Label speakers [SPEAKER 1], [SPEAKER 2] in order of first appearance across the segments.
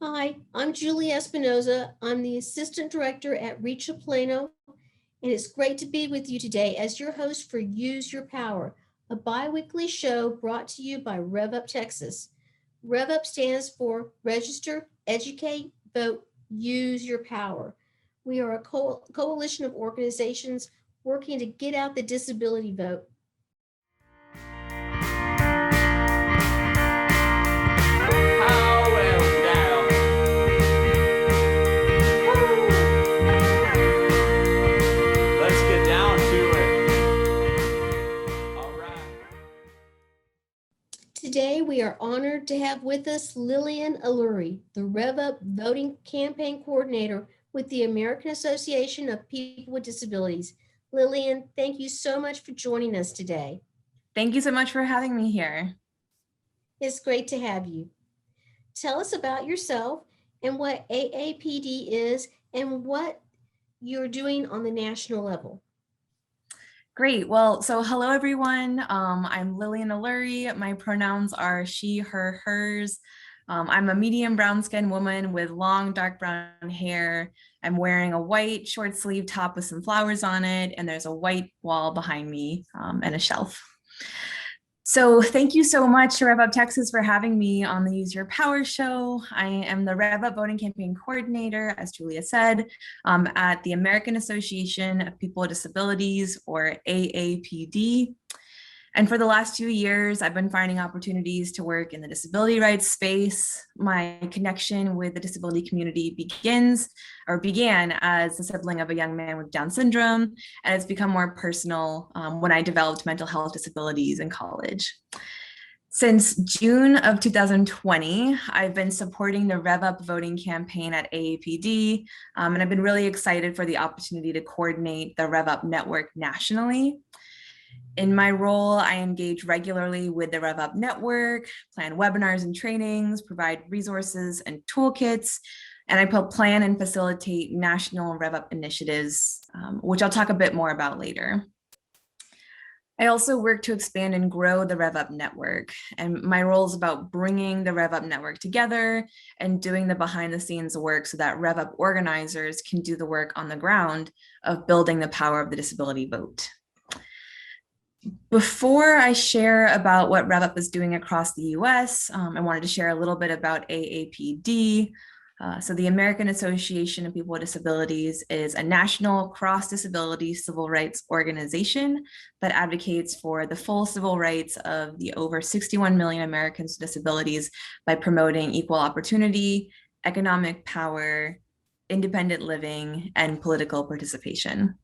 [SPEAKER 1] Hi, I'm Julie Espinoza. I'm the Assistant Director at Reach of Plano, and it's great to be with you today as your host for Use Your Power, a bi-weekly show brought to you by REV UP Texas. REV UP stands for Register, Educate, Vote, Use Your Power. We are a coalition of organizations working to get out the disability vote. Today, we are honored to have with us Lilian Aluri, the REV UP Voting Campaign Coordinator with the American Association of People with Disabilities. Lillian, thank you so much for joining us today.
[SPEAKER 2] Thank you so much for having me here.
[SPEAKER 1] It's great to have you. Tell us about yourself and what AAPD is and what you're doing on the national level.
[SPEAKER 2] Great. Well, so hello, everyone. I'm Lilian Aluri. My pronouns are she, her, hers. I'm a medium brown skinned woman with long dark brown hair. I'm wearing a white short sleeve top with some flowers on it, and there's a white wall behind me and a shelf. So thank you so much to REV UP Texas for having me on the Use Your Power show. I am the REV UP Voting Campaign Coordinator, as Julia said, at the American Association of People with Disabilities, or AAPD. And for the last 2 years, I've been finding opportunities to work in the disability rights space. My connection with the disability community began as a sibling of a young man with Down syndrome, and it's become more personal when I developed mental health disabilities in college. Since June of 2020, I've been supporting the REV UP voting campaign at AAPD, and I've been really excited for the opportunity to coordinate the REV UP network nationally. In my role, I engage regularly with the REV UP network, plan webinars and trainings, provide resources and toolkits, and I plan and facilitate national REV UP initiatives, which I'll talk a bit more about later. I also work to expand and grow the REV UP network, and my role is about bringing the REV UP network together and doing the behind the scenes work so that REV UP organizers can do the work on the ground of building the power of the disability vote. Before I share about what REV UP is doing across the US, I wanted to share a little bit about AAPD. So the American Association of People with Disabilities is a national cross-disability civil rights organization that advocates for the full civil rights of the over 61 million Americans with disabilities by promoting equal opportunity, economic power, independent living, and political participation.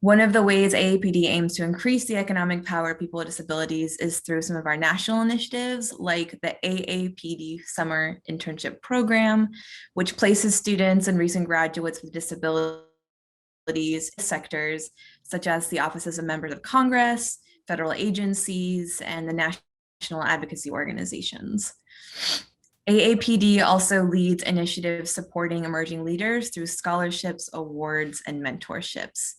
[SPEAKER 2] One of the ways AAPD aims to increase the economic power of people with disabilities is through some of our national initiatives, like the AAPD Summer Internship Program, which places students and recent graduates with disabilities sectors, such as the offices of members of Congress, federal agencies, and the national advocacy organizations. AAPD also leads initiatives supporting emerging leaders through scholarships, awards, and mentorships.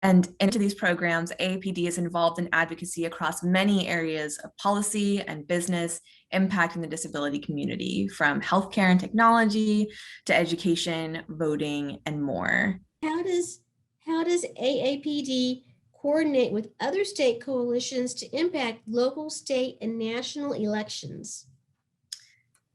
[SPEAKER 2] And into these programs, AAPD is involved in advocacy across many areas of policy and business impacting the disability community, from healthcare and technology to education, voting, and more.
[SPEAKER 1] How does AAPD coordinate with other state coalitions to impact local, state, and national elections?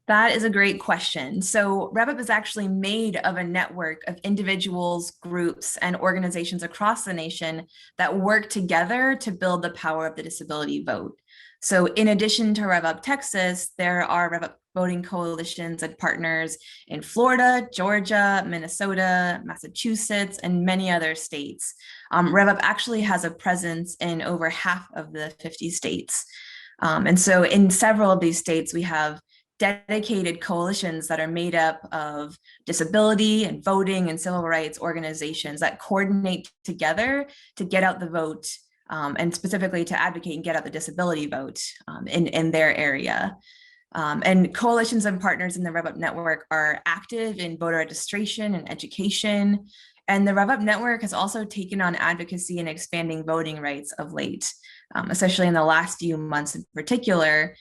[SPEAKER 2] That is a great question. So REV UP is actually made of a network of individuals, groups, and organizations across the nation that work together to build the power of the disability vote. So in addition to REV UP Texas, there are REV UP voting coalitions and partners in Florida, Georgia, Minnesota, Massachusetts, and many other states. REV UP actually has a presence in over half of the 50 states. And so in several of these states, we have dedicated coalitions that are made up of disability and voting and civil rights organizations that coordinate together to get out the vote, and specifically to advocate and get out the disability vote in their area. And coalitions and partners in the REV UP network are active in voter registration and education. And the REV UP network has also taken on advocacy and expanding voting rights of late, especially in the last few months in particular.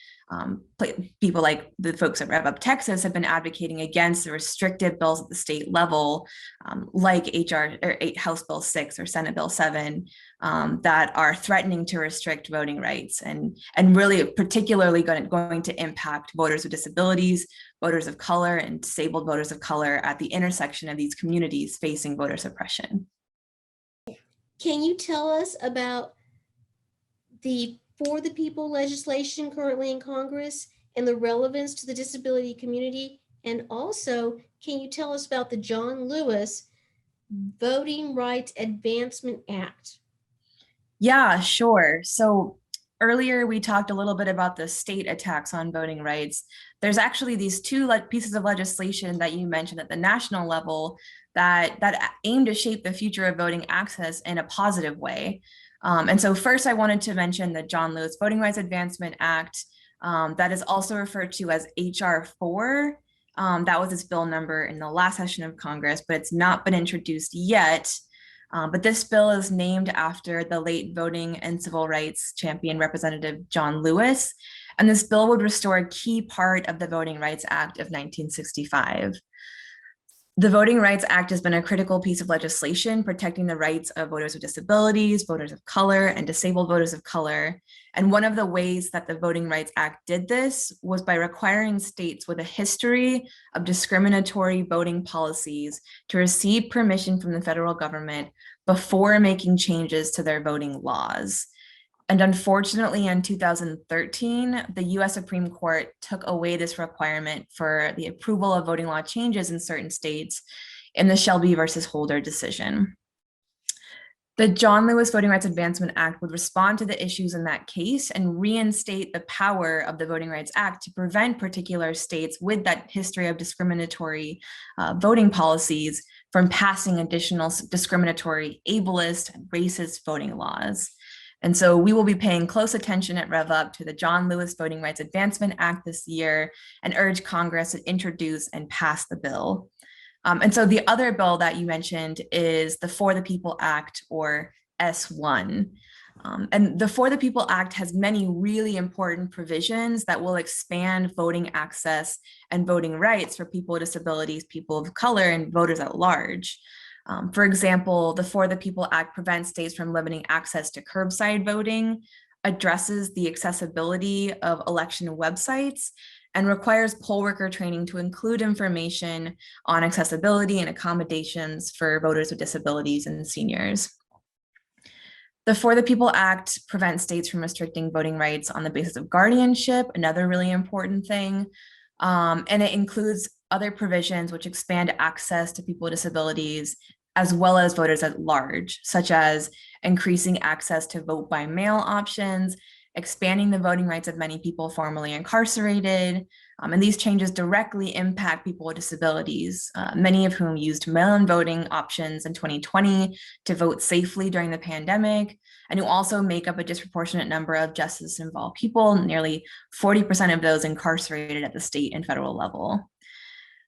[SPEAKER 2] people like the folks at REV UP Texas have been advocating against the restrictive bills at the state level, like House Bill 6 or Senate Bill 7, that are threatening to restrict voting rights and really particularly going to impact voters with disabilities, voters of color, and disabled voters of color at the intersection of these communities facing voter suppression.
[SPEAKER 1] Can you tell us about the For the People legislation currently in Congress and the relevance to the disability community? And also, can you tell us about the John Lewis Voting Rights Advancement Act?
[SPEAKER 2] Yeah, sure. So earlier we talked a little bit about the state attacks on voting rights. There's actually these two pieces of legislation that you mentioned at the national level that aim to shape the future of voting access in a positive way. And so first I wanted to mention the John Lewis Voting Rights Advancement Act, that is also referred to as HR 4. That was its bill number in the last session of Congress, but it's not been introduced yet. But this bill is named after the late voting and civil rights champion, Representative John Lewis. And this bill would restore a key part of the Voting Rights Act of 1965. The Voting Rights Act has been a critical piece of legislation protecting the rights of voters with disabilities, voters of color, and disabled voters of color. And one of the ways that the Voting Rights Act did this was by requiring states with a history of discriminatory voting policies to receive permission from the federal government before making changes to their voting laws. And unfortunately, in 2013, the US Supreme Court took away this requirement for the approval of voting law changes in certain states in the Shelby versus Holder decision. The John Lewis Voting Rights Advancement Act would respond to the issues in that case and reinstate the power of the Voting Rights Act to prevent particular states with that history of discriminatory voting policies from passing additional discriminatory, ableist, and racist voting laws. And so we will be paying close attention at REV UP to the John Lewis Voting Rights Advancement Act this year and urge Congress to introduce and pass the bill. And so the other bill that you mentioned is the For the People Act, or S1. And the For the People Act has many really important provisions that will expand voting access and voting rights for people with disabilities, people of color, and voters at large. For example, the For the People Act prevents states from limiting access to curbside voting, addresses the accessibility of election websites, and requires poll worker training to include information on accessibility and accommodations for voters with disabilities and seniors. The For the People Act prevents states from restricting voting rights on the basis of guardianship, another really important thing. And it includes other provisions which expand access to people with disabilities, as well as voters at large, such as increasing access to vote by mail options, expanding the voting rights of many people formerly incarcerated. And these changes directly impact people with disabilities, many of whom used mail-in voting options in 2020 to vote safely during the pandemic, and who also make up a disproportionate number of justice-involved people, nearly 40% of those incarcerated at the state and federal level.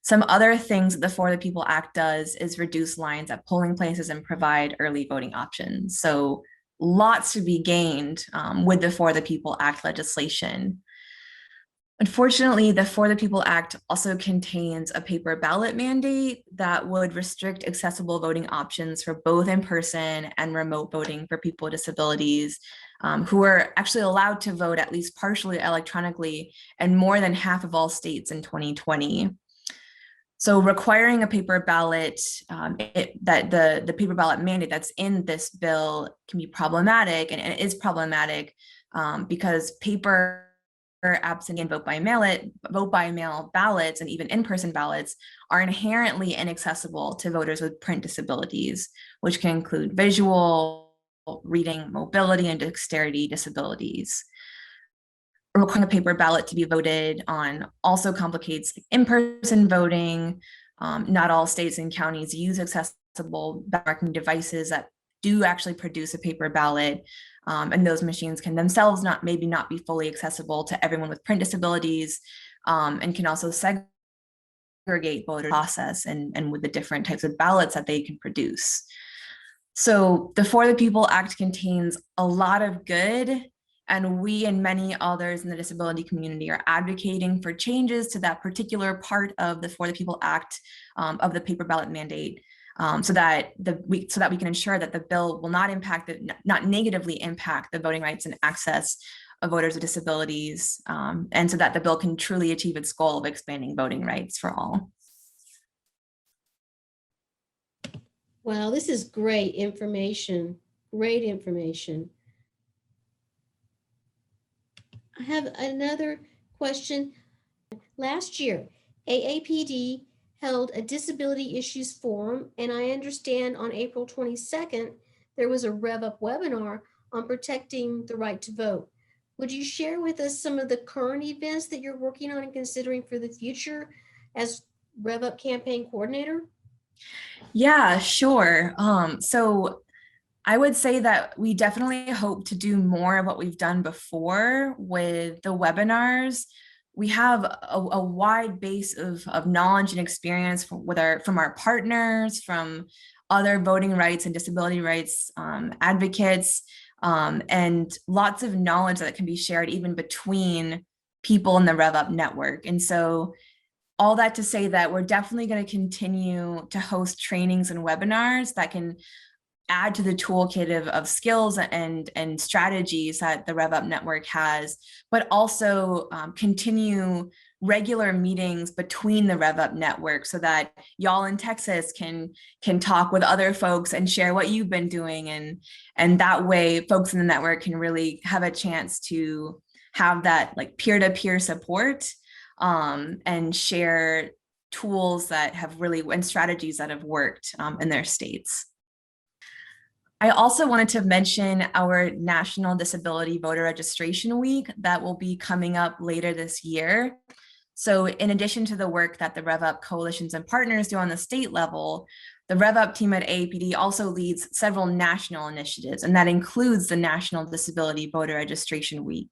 [SPEAKER 2] Some other things that the For the People Act does is reduce lines at polling places and provide early voting options. So lots to be gained with the For the People Act legislation. Unfortunately, the For the People Act also contains a paper ballot mandate that would restrict accessible voting options for both in-person and remote voting for people with disabilities, who are actually allowed to vote at least partially electronically in more than half of all states in 2020. So requiring a paper ballot, the paper ballot mandate that's in this bill can be problematic, and it is problematic because paper, absentee, and vote by mail ballots, and even in-person ballots are inherently inaccessible to voters with print disabilities, which can include visual, reading, mobility, and dexterity disabilities. Requiring a paper ballot to be voted on also complicates in-person voting. Not all states and counties use accessible ballot marking devices that do actually produce a paper ballot, and those machines can themselves maybe not be fully accessible to everyone with print disabilities, and can also segregate voter process and with the different types of ballots that they can produce. So the For the People Act contains a lot of good And we and many others in the disability community are advocating for changes to that particular part of the For the People Act of the paper ballot mandate, so that we can ensure that the bill will not negatively impact the voting rights and access of voters with disabilities, and so that the bill can truly achieve its goal of expanding voting rights for all.
[SPEAKER 1] Wow, this is great information. Great information. I have another question. Last year, AAPD held a disability issues forum, and I understand on April 22nd, there was a REV UP webinar on protecting the right to vote. Would you share with us some of the current events that you're working on and considering for the future as REV UP campaign coordinator?
[SPEAKER 2] Yeah, sure. So I would say that we definitely hope to do more of what we've done before with the webinars. We have a wide base of knowledge and experience from our partners, from other voting rights and disability rights advocates, and lots of knowledge that can be shared even between people in the REV UP network. And so all that to say that we're definitely going to continue to host trainings and webinars that can add to the toolkit of skills and strategies that the REV UP network has, but also continue regular meetings between the REV UP network so that y'all in Texas can talk with other folks and share what you've been doing. And that way folks in the network can really have a chance to have that like peer-to-peer support and share tools that have really and strategies that have worked in their states. I also wanted to mention our National Disability Voter Registration Week that will be coming up later this year. So in addition to the work that the REV UP coalitions and partners do on the state level, the REV UP team at AAPD also leads several national initiatives, and that includes the National Disability Voter Registration Week.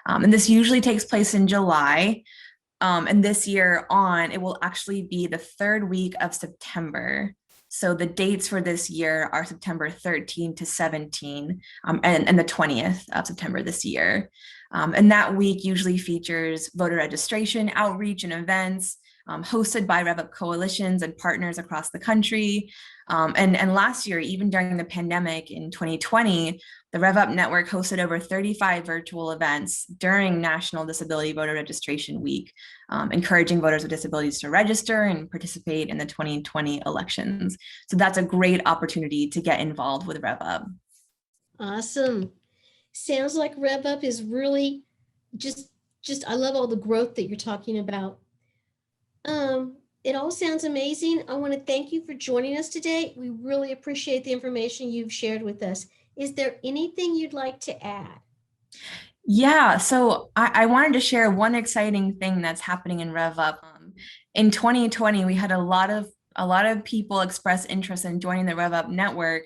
[SPEAKER 2] And this usually takes place in July. And this year it will actually be the third week of September. So the dates for this year are September 13 to 17 and the 20th of September this year. And that week usually features voter registration, outreach, and events hosted by REV UP coalitions and partners across the country. And last year, even during the pandemic in 2020, the REV UP network hosted over 35 virtual events during National Disability Voter Registration Week, encouraging voters with disabilities to register and participate in the 2020 elections. So that's a great opportunity to get involved with REV UP.
[SPEAKER 1] Awesome. Sounds like REV UP is really just I love all the growth that you're talking about. It all sounds amazing. I want to thank you for joining us today. We really appreciate the information you've shared with us. Is there anything you'd like to add?
[SPEAKER 2] Yeah, so I wanted to share one exciting thing that's happening in REV UP. In 2020, we had a lot of people express interest in joining the REV UP network.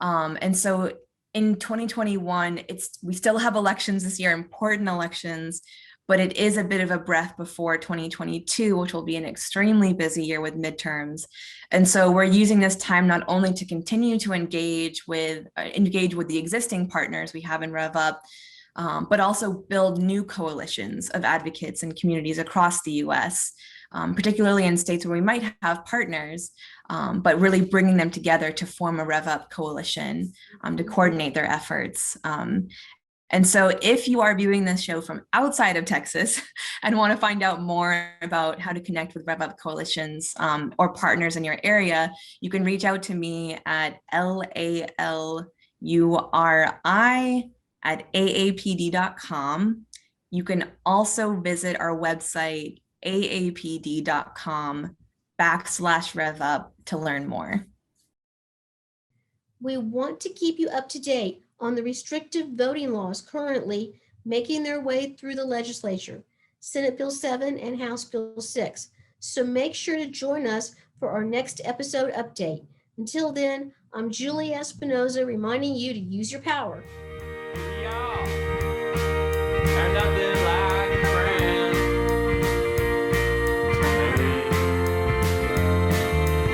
[SPEAKER 2] And so in 2021, we still have elections this year, important elections, but it is a bit of a breath before 2022, which will be an extremely busy year with midterms. And so we're using this time not only to continue to engage with the existing partners we have in REV UP, but also build new coalitions of advocates and communities across the US, particularly in states where we might have partners, but really bringing them together to form a REV UP coalition to coordinate their efforts. And so if you are viewing this show from outside of Texas and want to find out more about how to connect with REV UP coalitions or partners in your area, you can reach out to me at laluri@aapd.com. You can also visit our website, aapd.com/RevUp to learn more.
[SPEAKER 1] We want to keep you up to date on the restrictive voting laws currently making their way through the legislature, Senate Bill 7 and House Bill 6. So make sure to join us for our next episode update. Until then, I'm Julie Espinoza reminding you to use your power.
[SPEAKER 3] Turned out there like a friend.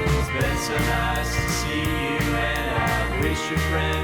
[SPEAKER 3] It's been so nice to see you, and I wish your friend